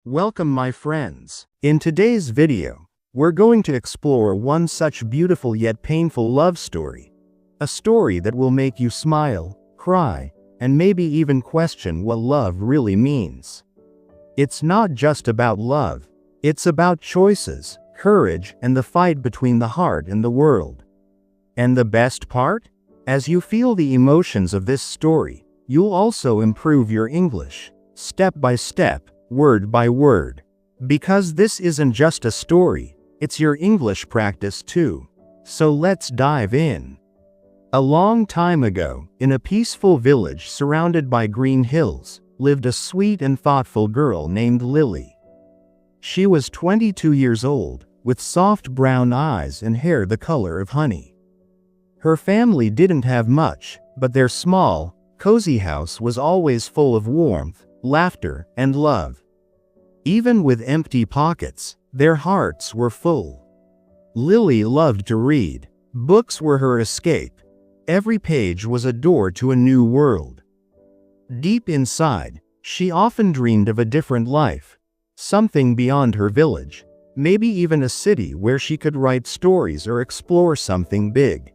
Welcome my friends. In today's video, we're going to explore one such beautiful yet painful love story. A story that will make you smile, cry, and maybe even question what love really means. It's not just about love, it's about choices, courage, and the fight between the heart and the world. And the best part? As you feel the emotions of this story, you'll also improve your English, step by step, word by word. Because this isn't just a story, it's your English practice too. So let's dive in. A long time ago, in a peaceful village surrounded by green hills, lived a sweet and thoughtful girl named Lily. She was 22 years old, with soft brown eyes and hair the color of honey. Her family didn't have much, but their small, cozy house was always full of warmth, laughter, and love. Even with empty pockets, their hearts were full. Lily loved to read. Books were her escape. Every page was a door to a new world. Deep inside, she often dreamed of a different life, something beyond her village, maybe even a city where she could write stories or explore something big.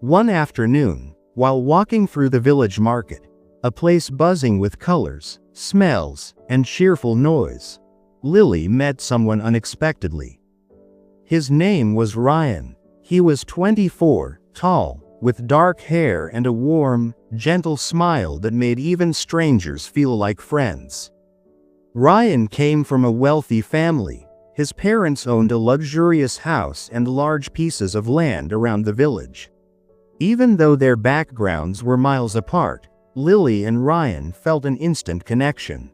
One afternoon, while walking through the village market, a place buzzing with colors, smells, and cheerful noise, Lily met someone unexpectedly. His name was Ryan. He was 24, tall, with dark hair and a warm, gentle smile that made even strangers feel like friends. Ryan came from a wealthy family. His parents owned a luxurious house and large pieces of land around the village. Even though their backgrounds were miles apart, Lily and Ryan felt an instant connection.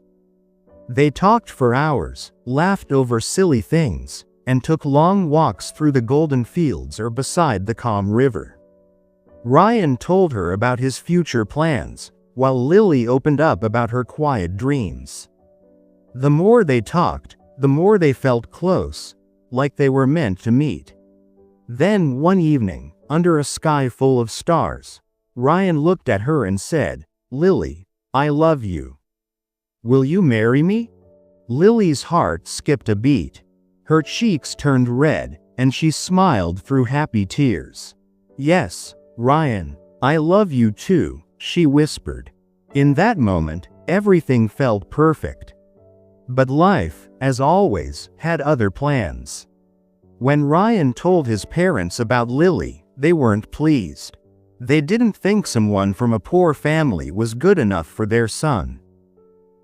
They talked for hours, laughed over silly things, and took long walks through the golden fields or beside the calm river. Ryan told her about his future plans, while Lily opened up about her quiet dreams. The more they talked, the more they felt close, like they were meant to meet. Then one evening, under a sky full of stars, Ryan looked at her and said, "Lily, I love you. Will you marry me?" Lily's heart skipped a beat. Her cheeks turned red, and she smiled through happy tears. "Yes, Ryan, I love you too," she whispered. In that moment, everything felt perfect. But life, as always, had other plans. When Ryan told his parents about Lily, they weren't pleased. They didn't think someone from a poor family was good enough for their son.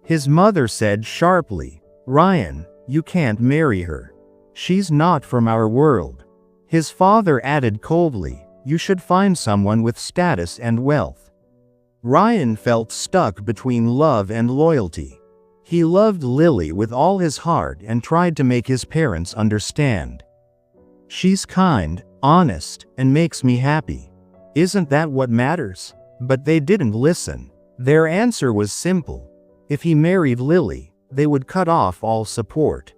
His mother said sharply, "Ryan, you can't marry her. She's not from our world." His father added coldly, "You should find someone with status and wealth." Ryan felt stuck between love and loyalty. He loved Lily with all his heart and tried to make his parents understand. "She's kind, honest, and makes me happy. Isn't that what matters?" But they didn't listen. Their answer was simple. If he married Lily, they would cut off all support.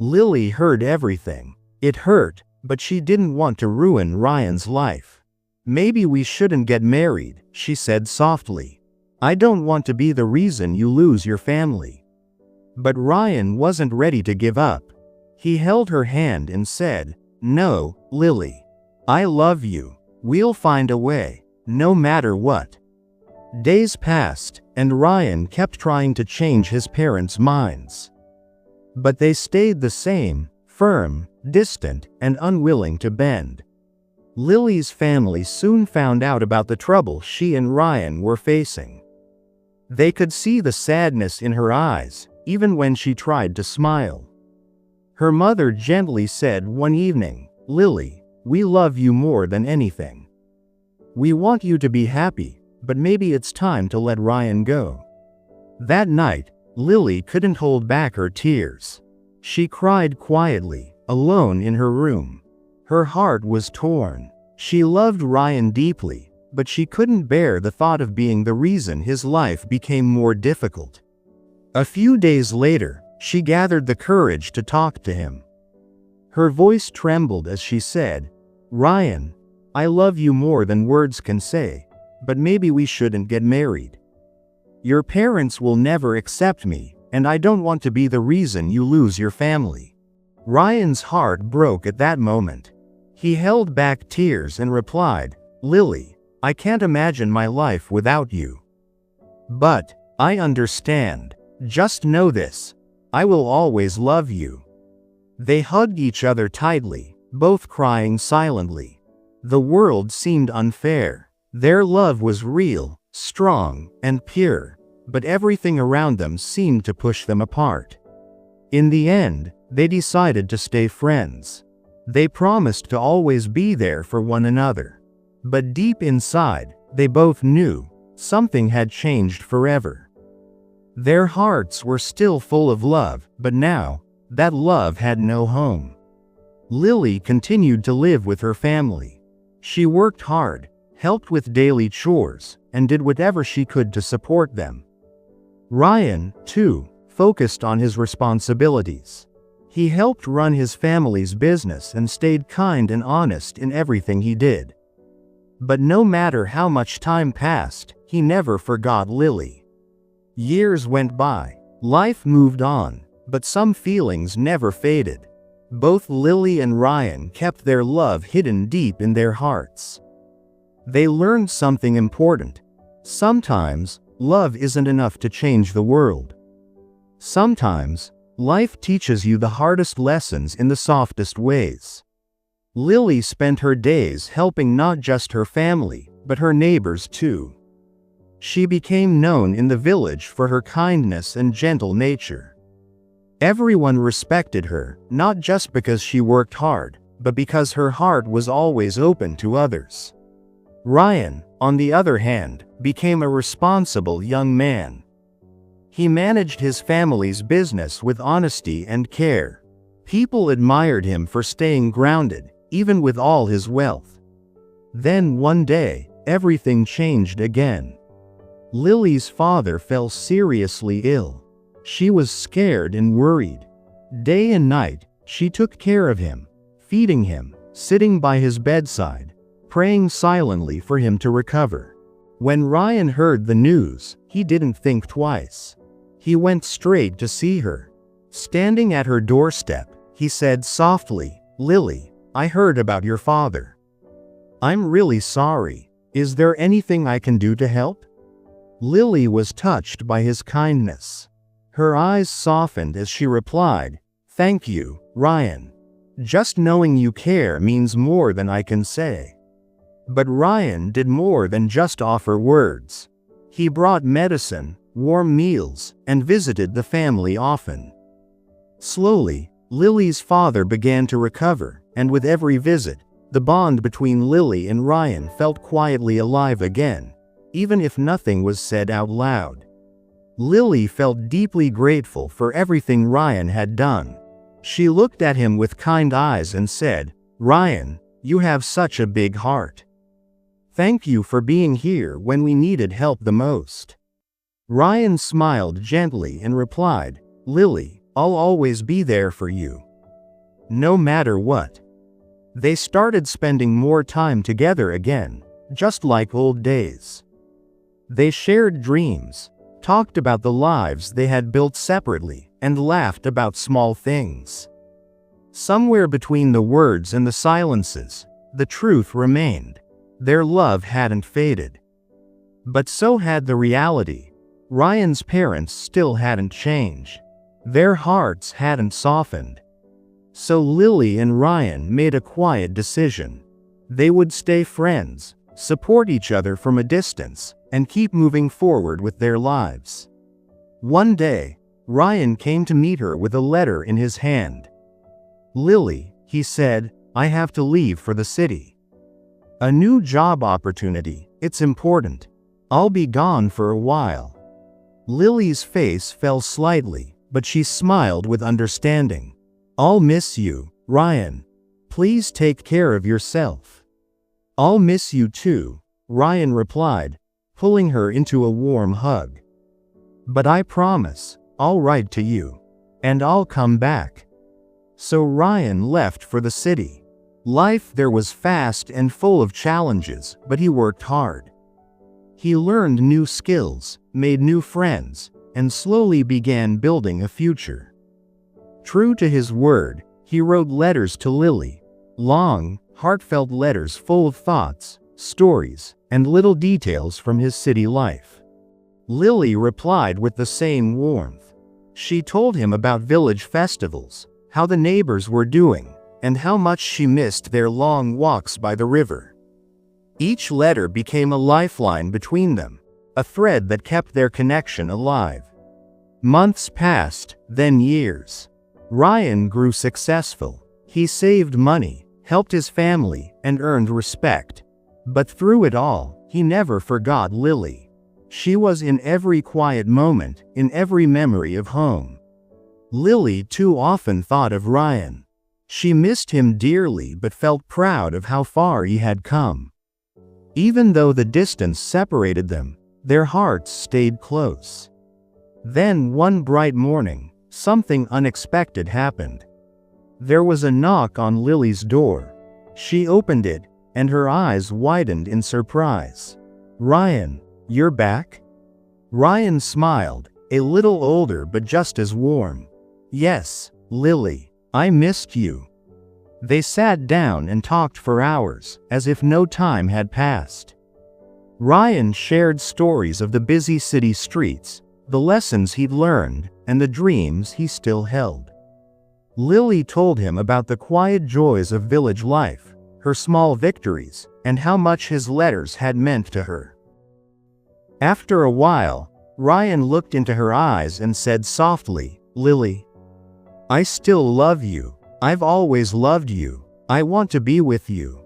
Lily heard everything. It hurt, but she didn't want to ruin Ryan's life. "Maybe we shouldn't get married," she said softly. "I don't want to be the reason you lose your family." But Ryan wasn't ready to give up. He held her hand and said, "No, Lily. I love you. We'll find a way, no matter what." Days passed, and Ryan kept trying to change his parents' minds. But they stayed the same, firm, distant, and unwilling to bend. Lily's family soon found out about the trouble she and Ryan were facing. They could see the sadness in her eyes, even when she tried to smile. Her mother gently said one evening, "Lily, we love you more than anything. We want you to be happy, but maybe it's time to let Ryan go." That night, Lily couldn't hold back her tears. She cried quietly, alone in her room. Her heart was torn. She loved Ryan deeply, but she couldn't bear the thought of being the reason his life became more difficult. A few days later, she gathered the courage to talk to him. Her voice trembled as she said, "Ryan, I love you more than words can say, but maybe we shouldn't get married. Your parents will never accept me, and I don't want to be the reason you lose your family." Ryan's heart broke at that moment. He held back tears and replied, "Lily, I can't imagine my life without you. But I understand. Just know this. I will always love you." They hugged each other tightly, both crying silently. The world seemed unfair. Their love was real, strong, and pure, but everything around them seemed to push them apart. In the end, they decided to stay friends. They promised to always be there for one another. But deep inside, they both knew something had changed forever. Their hearts were still full of love, but now, that love had no home. Lily continued to live with her family. She worked hard, helped with daily chores, and did whatever she could to support them. Ryan, too, focused on his responsibilities. He helped run his family's business and stayed kind and honest in everything he did. But no matter how much time passed, he never forgot Lily. Years went by. Life moved on, but some feelings never faded. Both Lily and Ryan kept their love hidden deep in their hearts. They learned something important. Sometimes, love isn't enough to change the world. Sometimes, life teaches you the hardest lessons in the softest ways. Lily spent her days helping not just her family, but her neighbors too. She became known in the village for her kindness and gentle nature. Everyone respected her, not just because she worked hard, but because her heart was always open to others. Ryan, on the other hand, became a responsible young man. He managed his family's business with honesty and care. People admired him for staying grounded, even with all his wealth. Then one day, everything changed again. Lily's father fell seriously ill. She was scared and worried. Day and night, she took care of him, feeding him, sitting by his bedside, praying silently for him to recover. When Ryan heard the news, he didn't think twice. He went straight to see her. Standing at her doorstep, he said softly, "Lily, I heard about your father. I'm really sorry. Is there anything I can do to help?" Lily was touched by his kindness. Her eyes softened as she replied, "Thank you, Ryan. Just knowing you care means more than I can say." But Ryan did more than just offer words. He brought medicine, warm meals, and visited the family often. Slowly, Lily's father began to recover, and with every visit, the bond between Lily and Ryan felt quietly alive again, even if nothing was said out loud. Lily felt deeply grateful for everything Ryan had done. She looked at him with kind eyes and said, "Ryan, you have such a big heart. Thank you for being here when we needed help the most." Ryan smiled gently and replied, "Lily, I'll always be there for you. No matter what." They started spending more time together again, just like old days. They shared dreams, talked about the lives they had built separately, and laughed about small things. Somewhere between the words and the silences, the truth remained. Their love hadn't faded. But so had the reality. Ryan's parents still hadn't changed. Their hearts hadn't softened. So Lily and Ryan made a quiet decision. They would stay friends, support each other from a distance, and keep moving forward with their lives. One day, Ryan came to meet her with a letter in his hand. "Lily," he said, "I have to leave for the city. A new job opportunity, it's important. I'll be gone for a while." Lily's face fell slightly, but she smiled with understanding. "I'll miss you, Ryan. Please take care of yourself." "I'll miss you too," Ryan replied, pulling her into a warm hug. "But I promise, I'll write to you. And I'll come back." So Ryan left for the city. Life there was fast and full of challenges, but he worked hard. He learned new skills, made new friends, and slowly began building a future. True to his word, he wrote letters to Lily. Long, heartfelt letters full of thoughts, stories, and little details from his city life. Lily replied with the same warmth. She told him about village festivals, how the neighbors were doing, and how much she missed their long walks by the river. Each letter became a lifeline between them, a thread that kept their connection alive. Months passed, then years. Ryan grew successful. He saved money, helped his family, and earned respect. But through it all, he never forgot Lily. She was in every quiet moment, in every memory of home. Lily too often thought of Ryan. She missed him dearly but felt proud of how far he had come. Even though the distance separated them, their hearts stayed close. Then one bright morning, something unexpected happened. There was a knock on Lily's door. She opened it, and her eyes widened in surprise. "Ryan, you're back?" Ryan smiled, a little older but just as warm. "Yes, Lily, I missed you." They sat down and talked for hours, as if no time had passed. Ryan shared stories of the busy city streets, the lessons he'd learned, and the dreams he still held. Lily told him about the quiet joys of village life, her small victories, and how much his letters had meant to her. After a while, Ryan looked into her eyes and said softly, "Lily, I still love you. I've always loved you. I want to be with you."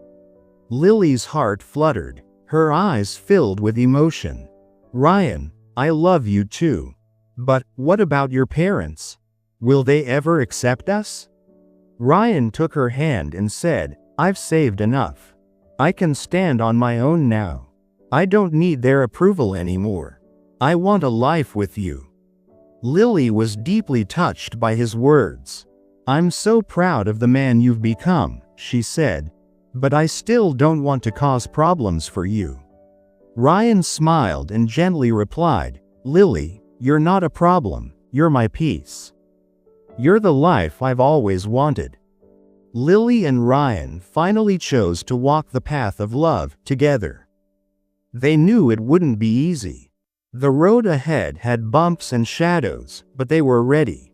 Lily's heart fluttered, her eyes filled with emotion. "Ryan, I love you too. But what about your parents? Will they ever accept us?" Ryan took her hand and said, "I've saved enough. I can stand on my own now. I don't need their approval anymore. I want a life with you." Lily was deeply touched by his words. "I'm so proud of the man you've become," she said, "but I still don't want to cause problems for you." Ryan smiled and gently replied, "Lily, you're not a problem, you're my peace. You're the life I've always wanted." Lily and Ryan finally chose to walk the path of love together. They knew it wouldn't be easy. The road ahead had bumps and shadows, but they were ready.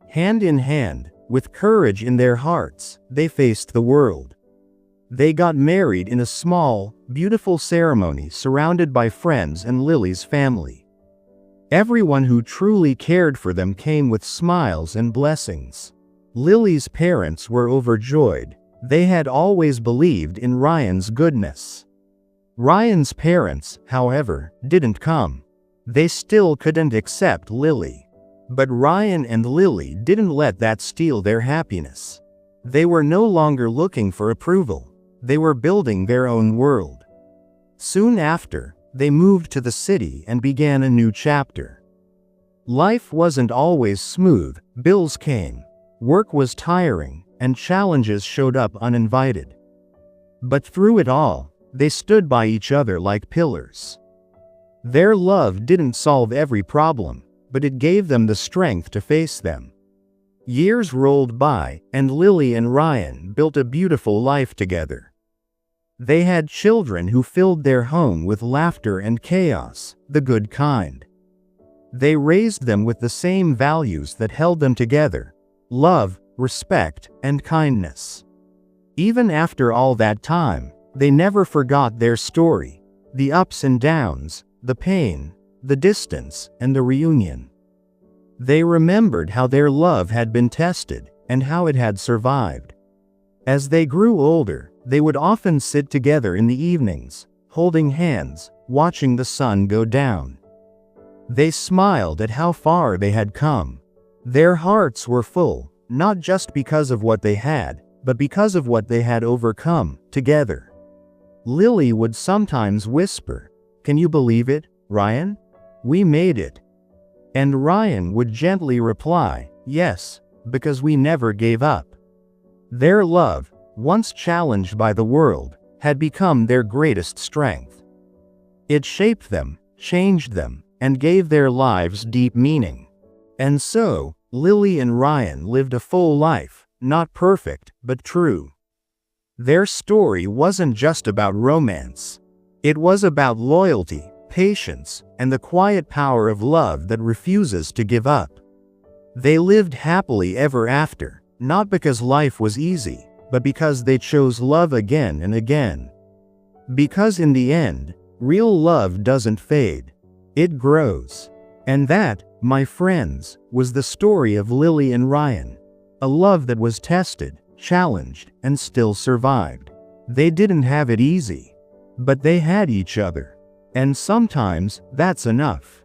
Hand in hand, with courage in their hearts, they faced the world. They got married in a small, beautiful ceremony surrounded by friends and Lily's family. Everyone who truly cared for them came with smiles and blessings. Lily's parents were overjoyed. They had always believed in Ryan's goodness. Ryan's parents, however, didn't come. They still couldn't accept Lily. But Ryan and Lily didn't let that steal their happiness. They were no longer looking for approval. They were building their own world. Soon after, they moved to the city and began a new chapter. Life wasn't always smooth. Bills came. Work was tiring, and challenges showed up uninvited. But through it all, they stood by each other like pillars. Their love didn't solve every problem, but it gave them the strength to face them. Years rolled by, and Lily and Ryan built a beautiful life together. They had children who filled their home with laughter and chaos, the good kind. They raised them with the same values that held them together: love, respect, and kindness. Even after all that time, they never forgot their story: the ups and downs, the pain, the distance, and the reunion. They remembered how their love had been tested, and how it had survived. As they grew older, they would often sit together in the evenings, holding hands, watching the sun go down. They smiled at how far they had come. Their hearts were full, not just because of what they had, but because of what they had overcome, together. Lily would sometimes whisper, "Can you believe it, Ryan? We made it." And Ryan would gently reply, "Yes, because we never gave up." Their love, once challenged by the world, had become their greatest strength. It shaped them, changed them, and gave their lives deep meaning. And so, Lily and Ryan lived a full life, not perfect, but true. Their story wasn't just about romance. It was about loyalty, patience, and the quiet power of love that refuses to give up. They lived happily ever after, not because life was easy, but because they chose love again and again. Because in the end, real love doesn't fade. It grows. And that, my friends, was the story of Lily and Ryan. A love that was tested, challenged, and still survived. They didn't have it easy. But they had each other. And sometimes, that's enough.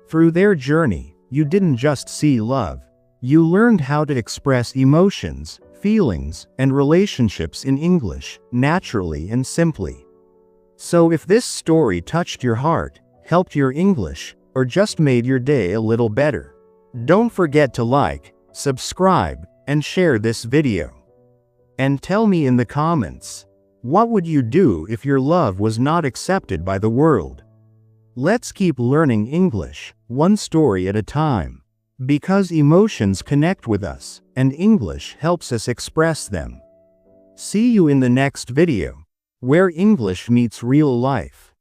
Through their journey, you didn't just see love. You learned how to express emotions, feelings, and relationships in English, naturally and simply. So if this story touched your heart, helped your English, or just made your day a little better, don't forget to like, subscribe, and share this video. And tell me in the comments, what would you do if your love was not accepted by the world? Let's keep learning English, one story at a time. Because emotions connect with us, and English helps us express them. See you in the next video, where English meets real life.